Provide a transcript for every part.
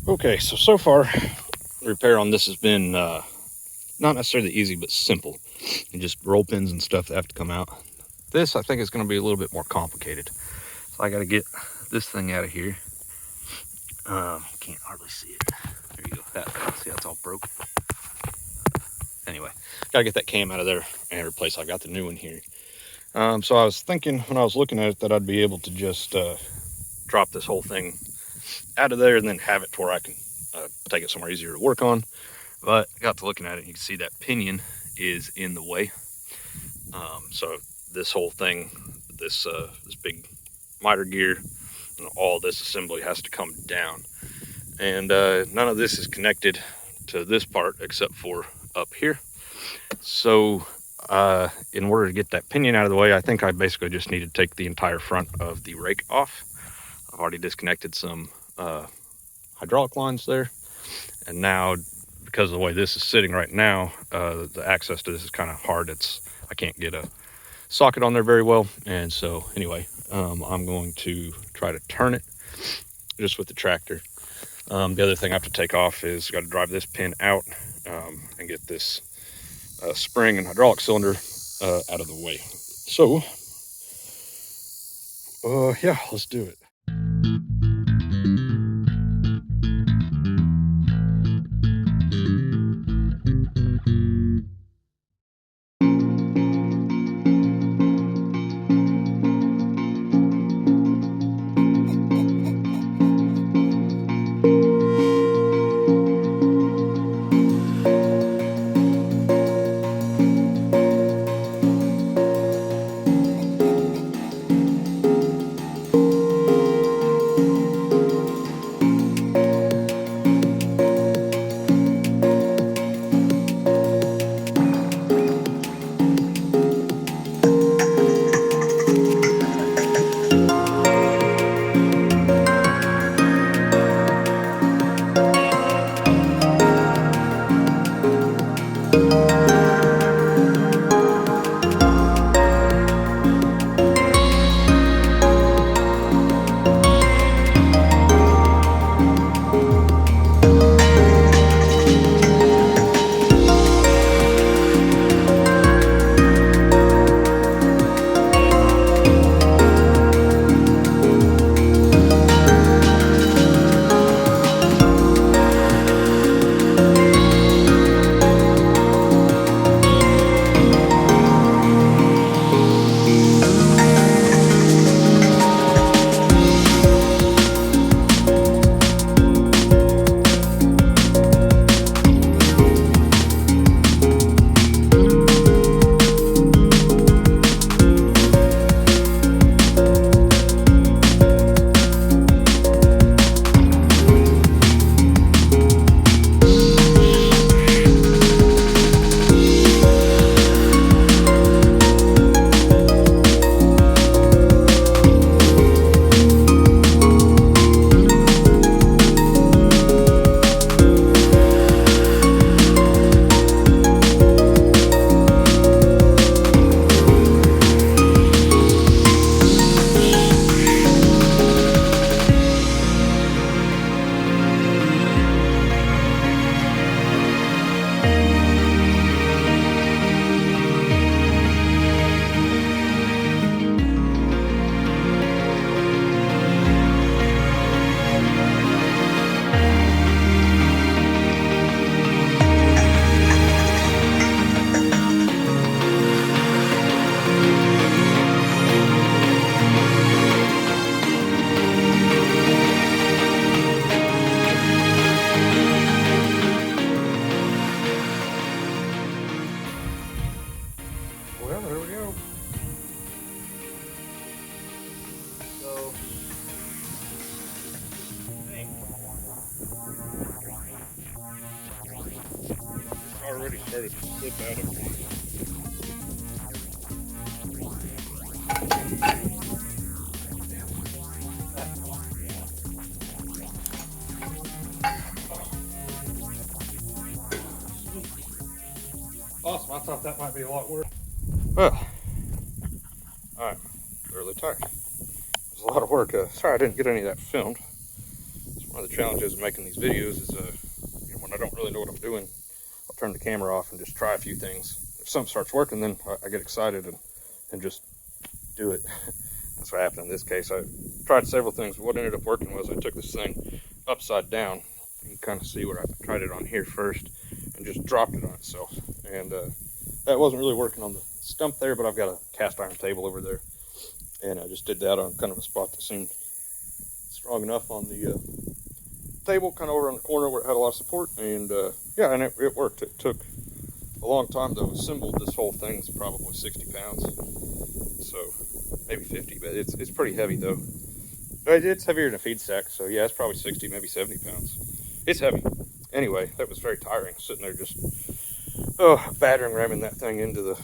Okay, so far the repair on this has been not necessarily easy, but simple, and just roll pins and stuff that have to come out. This I think is going to be a little bit more complicated, so I got to get this thing out of here. Can't hardly see it. There you go. See, that's all broke. Anyway, gotta get that cam out of there and replace. I got the new one here. So I was thinking when I was looking at it that I'd be able to just drop this whole thing out of there and then have it to where I can take it somewhere easier to work on. But I got to looking at it, and you can see that pinion is in the way. So this whole thing, this big miter gear, and all this assembly has to come down. And none of this is connected to this part except for up here. So in order to get that pinion out of the way, I think I basically just need to take the entire front of the rake off. I've already disconnected some hydraulic lines there, and now because of the way this is sitting right now, the access to this is kind of hard. I can't get a socket on there very well, and so anyway, I'm going to try to turn it just with the tractor. The other thing I have to take off is got to drive this pin out and get this spring and hydraulic cylinder out of the way. So yeah, let's do it. Well, there we go. So, it's already started to slip out of me. Awesome, I thought that might be a lot worse. Well, I'm really tired. It was a lot of work. Sorry I didn't get any of that filmed. That's what one of the challenges of making these videos is when I don't really know what I'm doing, I'll turn the camera off and just try a few things. If something starts working, then I get excited and just do it. That's what happened in this case. I tried several things. What ended up working was I took this thing upside down. You can kind of see where I tried it on here first and just dropped it on itself. And that wasn't really working on the stump there, but I've got a cast iron table over there. And I just did that on kind of a spot that seemed strong enough on the table, kind of over on the corner where it had a lot of support. And yeah, and it worked. It took a long time to assemble this whole thing. It's probably 60 pounds. So maybe 50, but it's pretty heavy though. But it's heavier than a feed sack, so yeah, it's probably 60, maybe 70 pounds. It's heavy. Anyway, that was very tiring, sitting there just battering, ramming that thing into the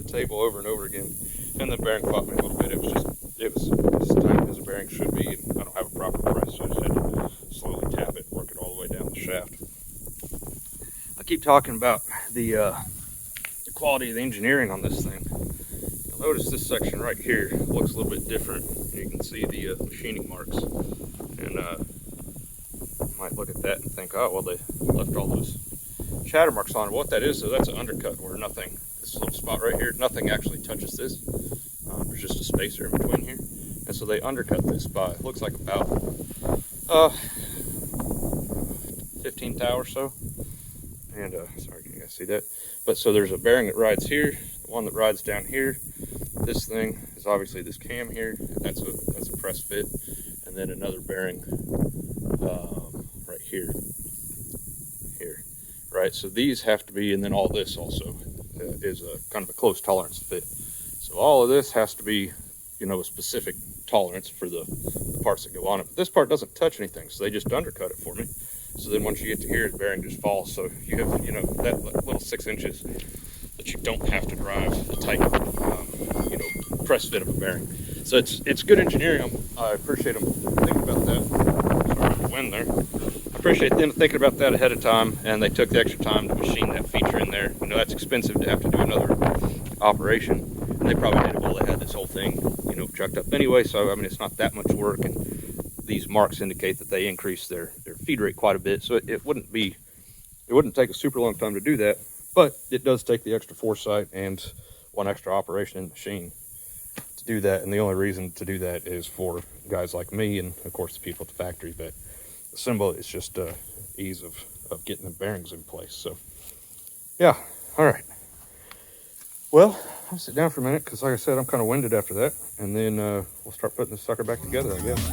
table over and over again. And the bearing fought me a little bit. It was as tight as a bearing should be, and I don't have a proper press, so I just had to slowly tap it, work it all the way down the shaft. I keep talking about the quality of the engineering on this thing. Notice this section right here looks a little bit different. You can see the machining marks, and you might look at that and think, oh well, they left all those shatter marks on it. What that is, so that's an undercut where nothing, this little spot right here, nothing actually touches this. There's just a spacer in between here, and so they undercut this by, it looks like about 15 thou or so. And sorry, can you guys see that? But so there's a bearing that rides here, the one that rides down here. This thing is obviously this cam here. That's a press fit, and then another bearing right here, right. So these have to be, and then all this also is a kind of a close tolerance fit. So all of this has to be, a specific tolerance for the parts that go on it. But this part doesn't touch anything, so they just undercut it for me. So then once you get to here, the bearing just falls. So you have, that little 6 inches that you don't have to drive the tight, press fit of a bearing. So it's good engineering. I appreciate them thinking about that. Sorry for the wind there. I appreciate them thinking about that ahead of time, and they took the extra time to machine that feature in there. That's expensive to have to do another operation, and they probably did it while they had this whole thing, chucked up anyway. So I mean, it's not that much work, and these marks indicate that they increase their feed rate quite a bit. So it wouldn't take a super long time to do that, but it does take the extra foresight and one extra operation in the machine to do that. And the only reason to do that is for guys like me, and of course the people at the factory. But the symbol is just ease of getting the bearings in place. So yeah, all right. Well, I'll sit down for a minute because, like I said, I'm kind of winded after that, and then we'll start putting this sucker back together, I guess.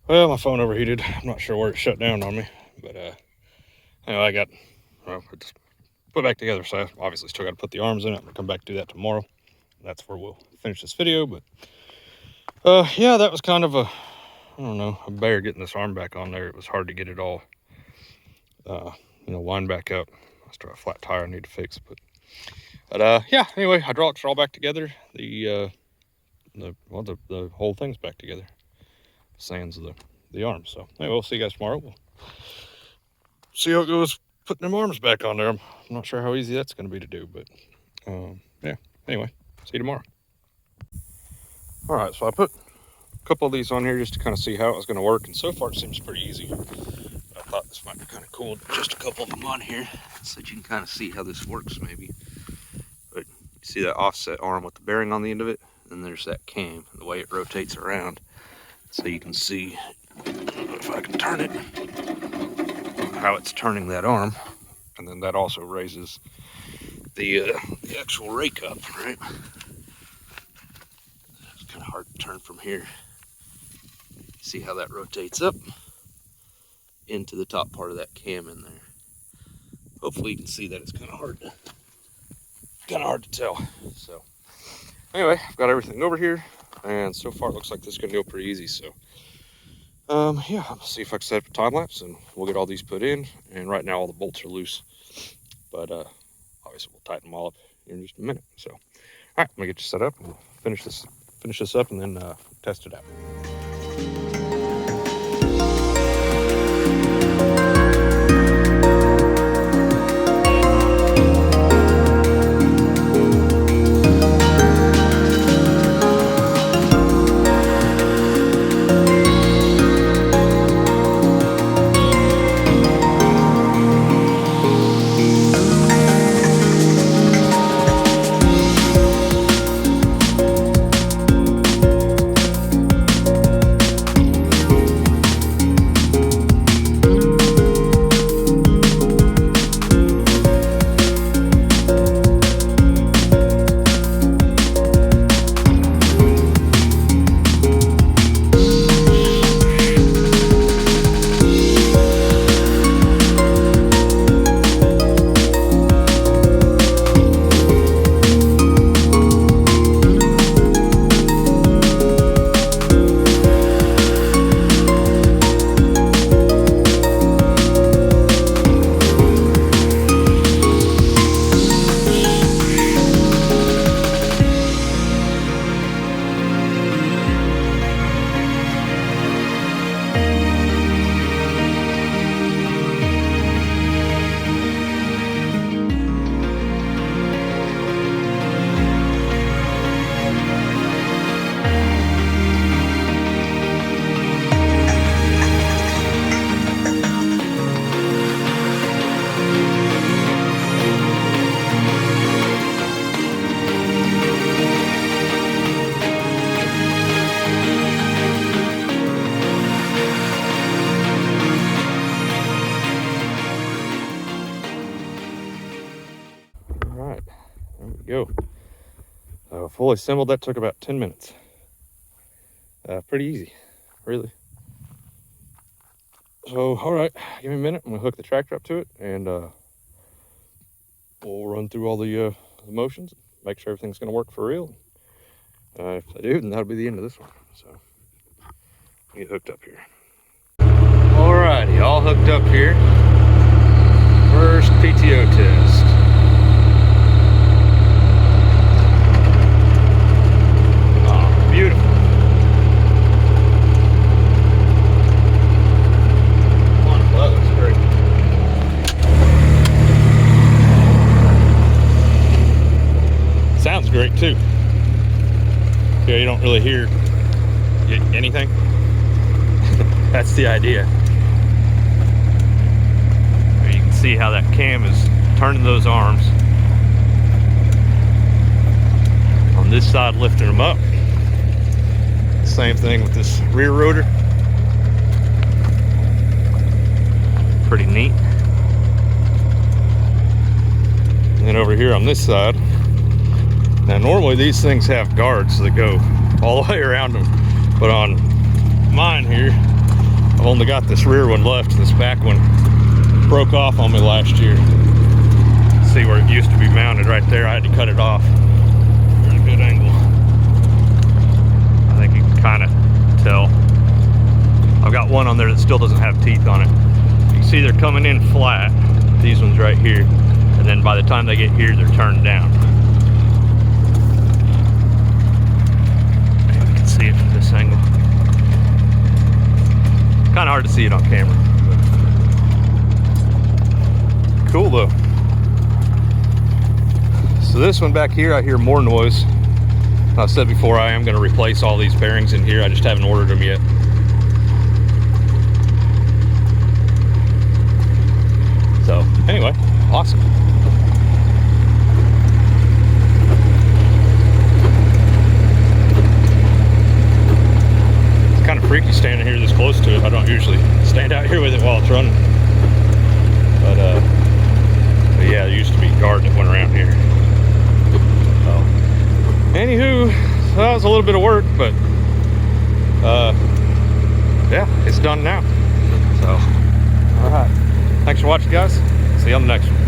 Well, my phone overheated. I'm not sure where it shut down on me, but anyway, it just put back together. So I obviously still got to put the arms in it. I'm gonna come back to do that tomorrow. That's where we'll finish this video. But yeah, that was kind of a, I don't know, a bear getting this arm back on there. It was hard to get it all, lined back up. I still have a flat tire I need to fix, but yeah. Anyway, hydraulics are all back together. The whole thing's back together. Sands of the arms. So anyway, we'll see you guys tomorrow. We'll see how it goes putting them arms back on there. I'm not sure how easy that's going to be to do, but yeah. Anyway, see you tomorrow. All right, so I put a couple of these on here just to kind of see how it was going to work, and so far it seems pretty easy. But I thought this might be kind of cool, just a couple of them on here, so that you can kind of see how this works maybe. But you see that offset arm with the bearing on the end of it, and there's that cam, the way it rotates around. So you can see, if I can turn it, how it's turning that arm And then that also raises the actual rake up, right? It's kind of hard to turn from here. See how that rotates up into the top part of that cam in there. Hopefully you can see that. It's kind of hard to tell. So anyway, I've got everything over here, and so far it looks like this is gonna go pretty easy. So yeah, I'll see if I can set up a time lapse and we'll get all these put in. And right now all the bolts are loose, but obviously we'll tighten them all up in just a minute. So all right, I'm gonna get you set up and we'll finish this up and then test it out. Go. Fully assembled, that took about 10 minutes. Pretty easy, really. So, all right, give me a minute. I'm gonna hook the tractor up to it, and we'll run through all the motions, make sure everything's gonna work for real. If I do, then that'll be the end of this one. So, get hooked up here. All righty, all hooked up here. First PTO test. Beautiful. Wonderful, that looks great. Sounds great too. Yeah, you don't really hear anything. That's the idea. You can see how that cam is turning those arms. On this side, lifting them up. Same thing with this rear rotor. Pretty neat. And then over here on this side, now normally these things have guards that go all the way around them, but on mine here, I've only got this rear one left. This back one broke off on me last year. See where it used to be mounted right there? I had to cut it off. There's a good angle. I think you can kind of tell. I've got one on there that still doesn't have teeth on it. You can see they're coming in flat, these ones right here, and then by the time they get here, they're turned down. Maybe you can see it from this angle. Kind of hard to see it on camera. Cool though. So this one back here, I hear more noise. I said before, I am going to replace all these bearings in here. I just haven't ordered them yet. So anyway, awesome. It's kind of freaky standing here this close to it. I don't usually stand out here with it while it's running. But yeah, there used to be a garden that went around here. So, anywho, so that was a little bit of work, but yeah, it's done now. So, all right. Thanks for watching, guys. See you on the next one.